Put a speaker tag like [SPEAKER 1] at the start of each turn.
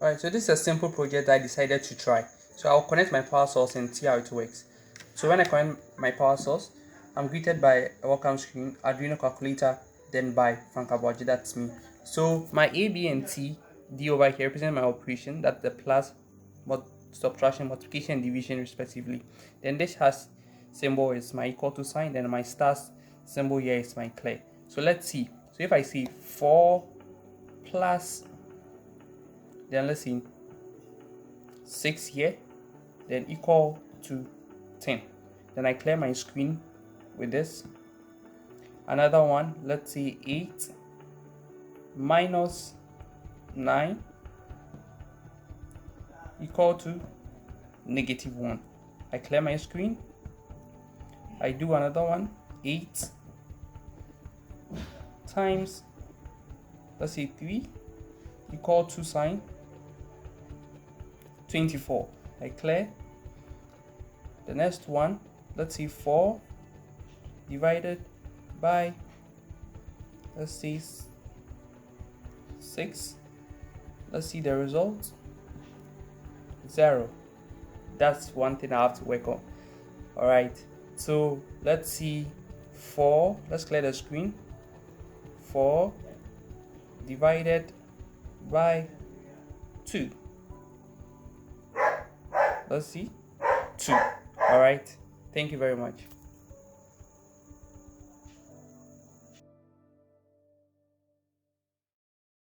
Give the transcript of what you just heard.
[SPEAKER 1] Alright, so this is a simple project that I decided to try. So I'll connect my power source and see how it works. So when I connect my power source, I'm greeted by a welcome screen, Arduino calculator, then by Frankaboji, that's me. So my A, B, and T, D over here represent my operation, that's the plus, subtraction, multiplication, and division respectively. Then this has symbol is my equal to sign, then my stars symbol here is my clear. So let's see. So if I see 4 plus, then let's see 6 here, then equal to 10. Then I clear my screen with this. Another one, let's say 8 minus 9 equal to -1. I clear my screen. I do another one, 8 times, let's say 3 equal to sign 24. I clear. The next one, let's say 4 divided by, let's say 6. Let's see the result. 0. That's one thing I have to work on. Alright, so let's see 4. Let's clear the screen. 4 divided by 2. Let's see 2. Alright, thank you very much.